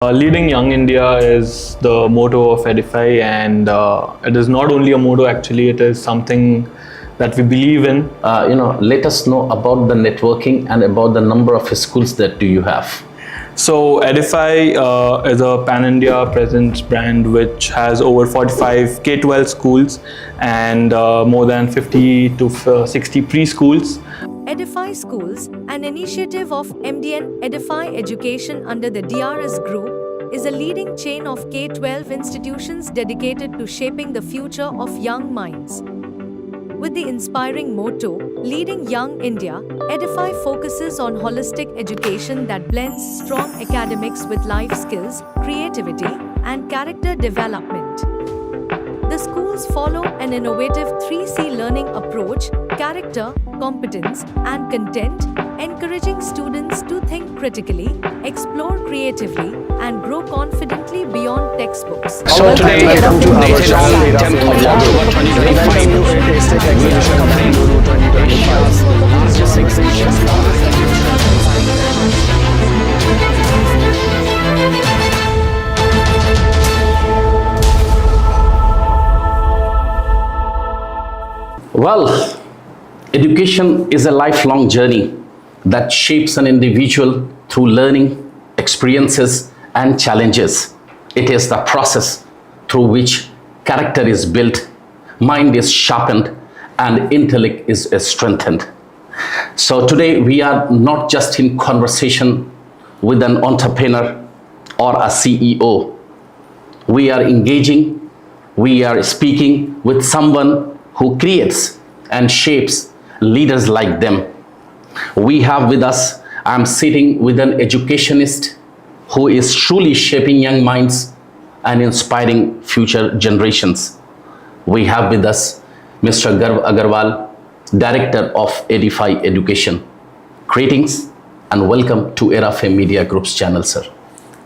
Leading Young India is the motto of Edify, and it is not only a motto, actually, it is something that we believe in. Let us know about the networking and about the number of schools that do you have. So Edify is a pan-India presence brand which has over 45 K-12 schools and more than 50 to 60 preschools. Edify Schools, an initiative of MDN Edify Education under the DRS Group, is a leading chain of K-12 institutions dedicated to shaping the future of young minds. With the inspiring motto, Leading Young India, Edify focuses on holistic education that blends strong academics with life skills, creativity, and character development. The schools follow an innovative 3C learning approach: character, competence, and content, encouraging students to think critically, explore creatively, and grow confidently beyond textbooks. So today, welcome to our channel, 10th of October 2025. We are covering 2025. Well, education is a lifelong journey that shapes an individual through learning, experiences, and challenges. It is the process through which character is built, mind is sharpened, and intellect is strengthened. So today we are not just in conversation with an entrepreneur or a CEO. We are engaging, we are speaking with someone who creates and shapes leaders like them. We have with us, I'm sitting with an educationist who is truly shaping young minds and inspiring future generations. We have with us Mr. Garv Agarwal, Director of Edify Education. Greetings and welcome to Edify Media Group's channel, sir.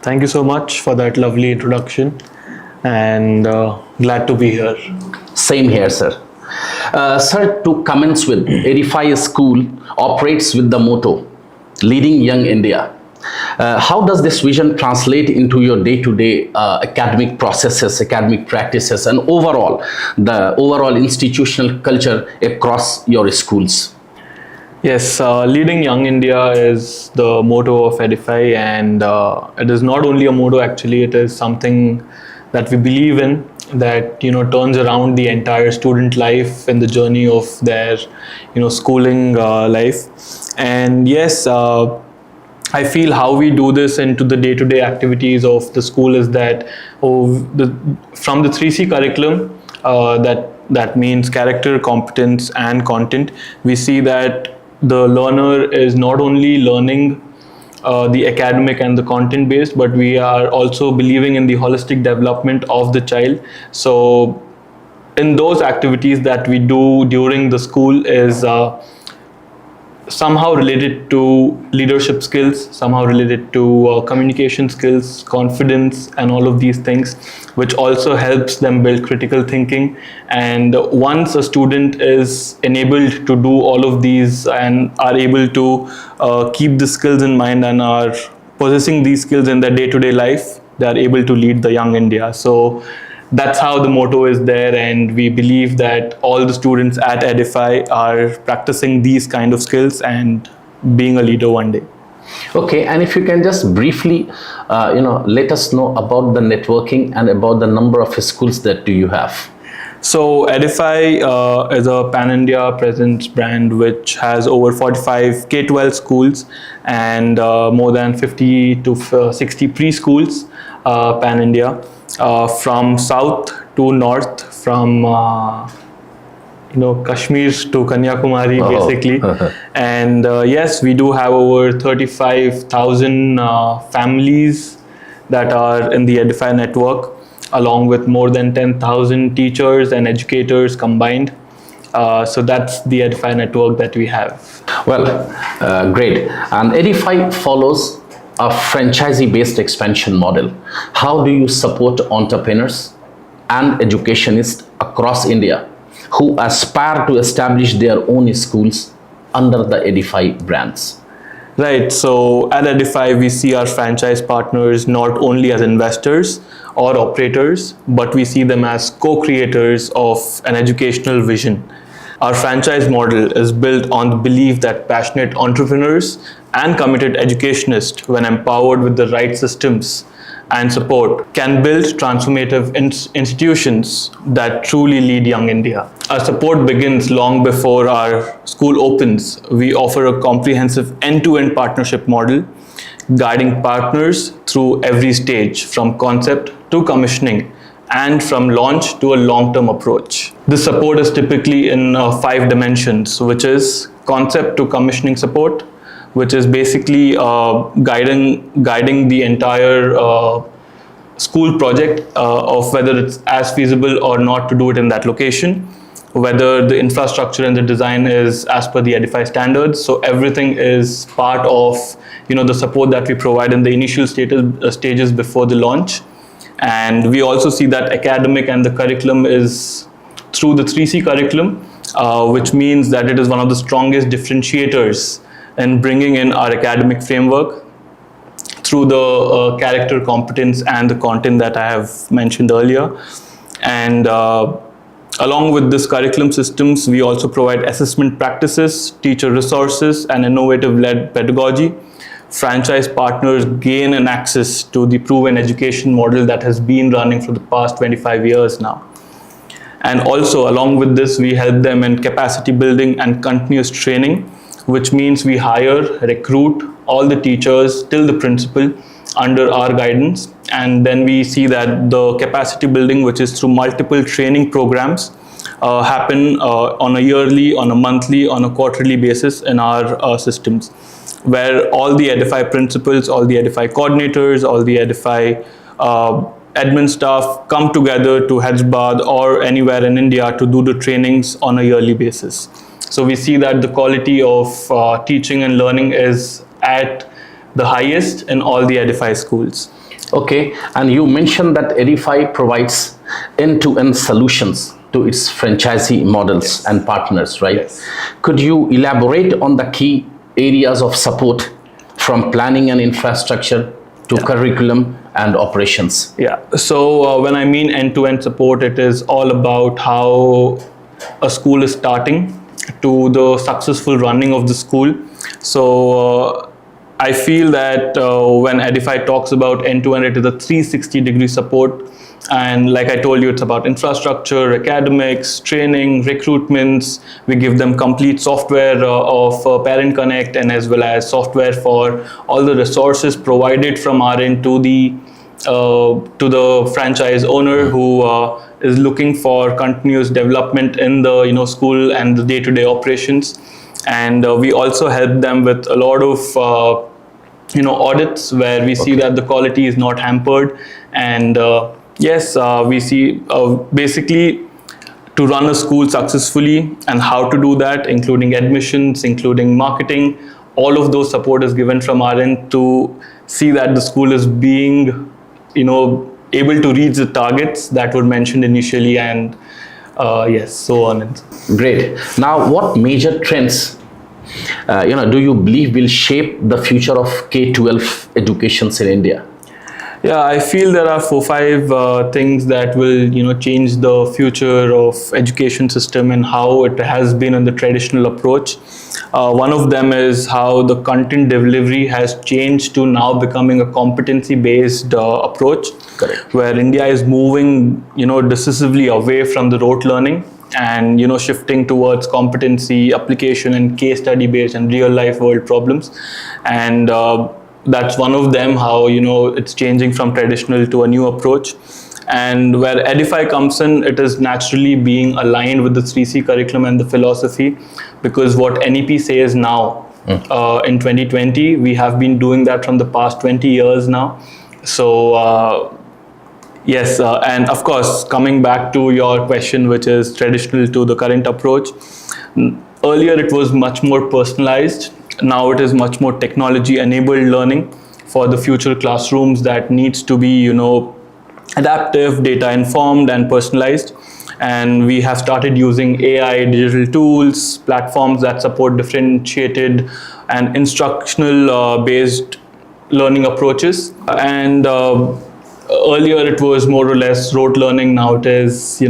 Thank you so much for that lovely introduction, and glad to be here. Same here, sir. Sir, to commence with, Edify School operates with the motto, Leading Young India. How does this vision translate into your day-to-day academic processes, academic practices, and the overall institutional culture across your schools? Yes, Leading Young India is the motto of Edify, and it is not only a motto, actually, it is something that we believe in, that turns around the entire student life and the journey of their schooling life. And yes, I feel how we do this into the day-to-day activities of the school is that from the 3C curriculum, that means character, competence, and content, we see that the learner is not only learning the academic and the content based, but we are also believing in the holistic development of the child. So in those activities that we do during the school is somehow related to leadership skills, somehow related to communication skills, confidence, and all of these things, which also helps them build critical thinking. And once a student is enabled to do all of these and are able to keep the skills in mind and are possessing these skills in their day-to-day life, they are able to lead the young India. So that's how the motto is there, and we believe that all the students at Edify are practicing these kind of skills and being a leader one day. Okay, and if you can just briefly, let us know about the networking and about the number of schools that do you have. So Edify is a pan-India presence brand which has over 45 K-12 schools and more than 50 to 60 preschools pan-India. From south to north, from Kashmir to Kanyakumari, basically. And yes, we do have over 35,000 families that are in the Edify network, along with more than 10,000 teachers and educators combined. So that's the Edify network that we have. Well, great. And Edify follows a franchisee-based expansion model. How do you support entrepreneurs and educationists across India who aspire to establish their own schools under the Edify brands? Right. So at Edify, we see our franchise partners not only as investors or operators, but we see them as co-creators of an educational vision. Our franchise model is built on the belief that passionate entrepreneurs and committed educationists, when empowered with the right systems and support, can build transformative institutions that truly lead young India. Our support begins long before our school opens. We offer a comprehensive end-to-end partnership model, guiding partners through every stage, from concept to commissioning, and from launch to a long-term approach. This support is typically in 5 dimensions, which is concept to commissioning support, which is basically guiding the entire school project of whether it's as feasible or not to do it in that location, whether the infrastructure and the design is as per the Edify standards. So everything is part of the support that we provide in the initial stages before the launch. And we also see that academic and the curriculum is through the 3C curriculum, which means that it is one of the strongest differentiators in bringing in our academic framework through the character, competence, and the content that I have mentioned earlier. And along with this curriculum systems, we also provide assessment practices, teacher resources, and innovative-led pedagogy. Franchise partners gain an access to the proven education model that has been running for the past 25 years now. And also, along with this, we help them in capacity building and continuous training, which means we hire, recruit all the teachers till the principal under our guidance. And then we see that the capacity building, which is through multiple training programs, happen on a yearly, on a monthly, on a quarterly basis in our systems, where all the Edify principals, all the Edify coordinators, all the Edify admin staff come together to Hyderabad or anywhere in India to do the trainings on a yearly basis. So we see that the quality of teaching and learning is at the highest in all the Edify schools. Okay, and you mentioned that Edify provides end-to-end solutions to its franchisee models and partners, right? Yes. Could you elaborate on the key areas of support, from planning and infrastructure to curriculum and operations? Yeah, so when I mean end-to-end support, it is all about how a school is starting to the successful running of the school. So I feel that when Edify talks about end-to-end, it is a 360-degree support. And like I told you, it's about infrastructure, academics, training, recruitments. We give them complete software of Parent Connect, and as well as software for all the resources provided from our end to the franchise owner who is looking for continuous development in the school and the day-to-day operations. And we also help them with a lot of audits where we see that the quality is not hampered. And yes, we see basically to run a school successfully and how to do that, including admissions, including marketing, all of those support is given from our end to see that the school is being able to reach the targets that were mentioned initially, and yes, so on and so on. Great. Now, what major trends do you believe will shape the future of K-12 educations in India? Yeah, I feel there are 4-5 things that will change the future of education system and how it has been in the traditional approach. One of them is how the content delivery has changed to now becoming a competency-based approach. Correct. Where India is moving decisively away from the rote learning and shifting towards competency, application, and case study based and real life world problems. And that's one of them, how it's changing from traditional to a new approach. And where Edify comes in, it is naturally being aligned with the 3C curriculum and the philosophy, because what NEP says now in 2020, we have been doing that from the past 20 years now. So yes, and of course, coming back to your question, which is traditional to the current approach, earlier it was much more personalized. Now it is much more technology enabled learning for the future classrooms that needs to be adaptive, data informed, and personalized. And we have started using AI, digital tools, platforms that support differentiated and instructional based learning approaches. And earlier it was more or less rote learning. Now it is,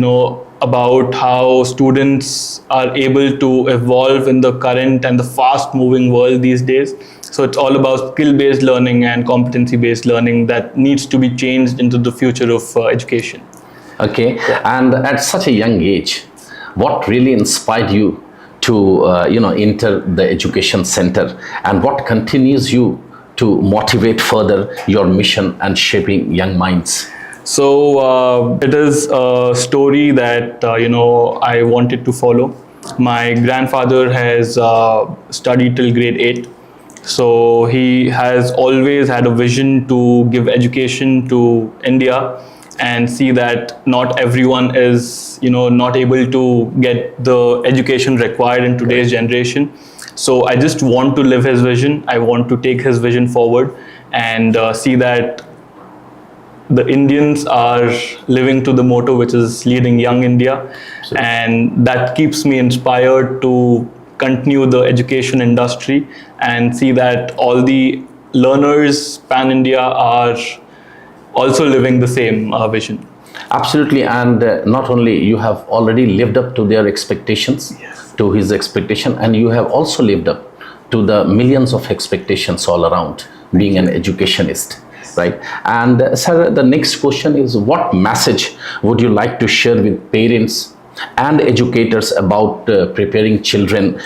about how students are able to evolve in the current and the fast moving world these days. So it's all about skill based learning and competency based learning that needs to be changed into the future of education. Okay, and at such a young age, what really inspired you to enter the education center, and what continues you to motivate further your mission and shaping young minds? So it is a story that I wanted to follow. My grandfather has studied till grade 8. So he has always had a vision to give education to India and see that not everyone is not able to get the education required in today's generation. So I just want to live his vision. I want to take his vision forward and see that the Indians are living to the motto, which is leading young India. Absolutely. And that keeps me inspired to continue the education industry and see that all the learners pan-India are also living the same vision. Absolutely, and not only you have already lived up to their expectations, yes, to his expectation, and you have also lived up to the millions of expectations all around being an educationist. Right. And sir, the next question is, what message would you like to share with parents and educators about preparing children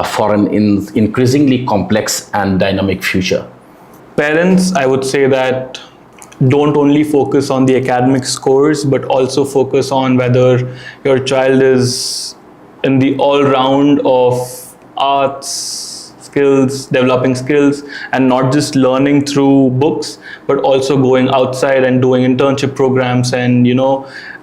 for an increasingly complex and dynamic future? Parents, I would say that don't only focus on the academic scores, but also focus on whether your child is in the all-round of arts, skills, developing skills, and not just learning through books, but also going outside and doing internship programs and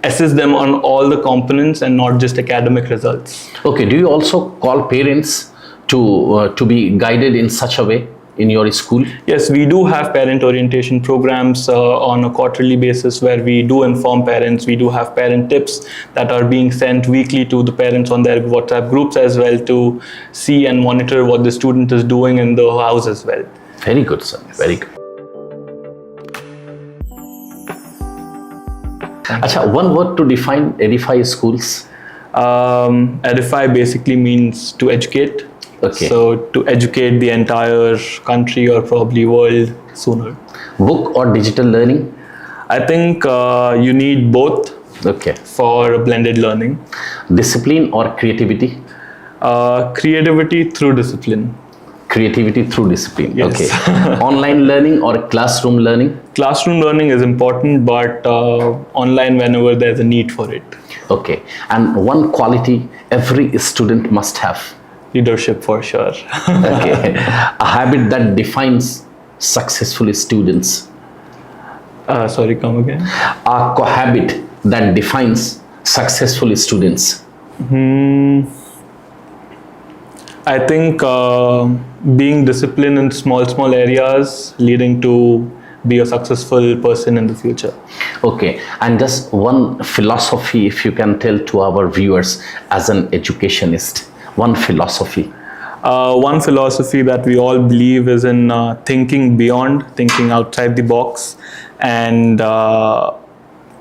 assess them on all the components and not just academic results. Okay, do you also call parents to be guided in such a way in your school? Yes, we do have parent orientation programs on a quarterly basis where we do inform parents. We do have parent tips that are being sent weekly to the parents on their WhatsApp groups as well, to see and monitor what the student is doing in the house as well. Very good, sir. Very good. Acha, one word to define Edify Schools. Edify basically means to educate. Okay. So to educate the entire country or probably world sooner. Book or digital learning? I think you need both. Okay. For blended learning. Discipline or creativity? Creativity through discipline. Creativity through discipline. Yes. Okay. Online learning or classroom learning? Classroom learning is important, but online whenever there's a need for it. Okay. And one quality every student must have? Leadership, for sure. Okay. A habit that defines successful students? Sorry, come again. A habit that defines successful students? I think being disciplined in small areas leading to be a successful person in the future. Okay, and just one philosophy, if you can tell to our viewers as an educationist, one philosophy. One philosophy that we all believe is in thinking beyond, thinking outside the box, and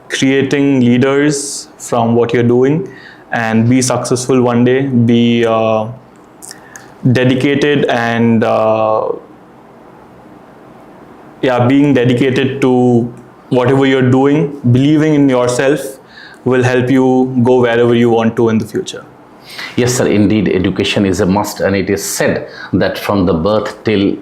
creating leaders from what you're doing, and be successful one day, be dedicated and being dedicated to whatever you're doing. Believing in yourself will help you go wherever you want to in the future. Yes, sir. Indeed, education is a must, and it is said that from the birth till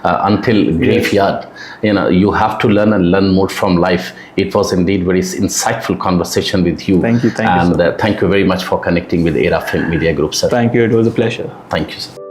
until graveyard, you have to learn and learn more from life. It was indeed very insightful conversation with you. Thank you. Thank you. And thank you very much for connecting with Era Film Media Group, sir. Thank you. It was a pleasure. Thank you, sir.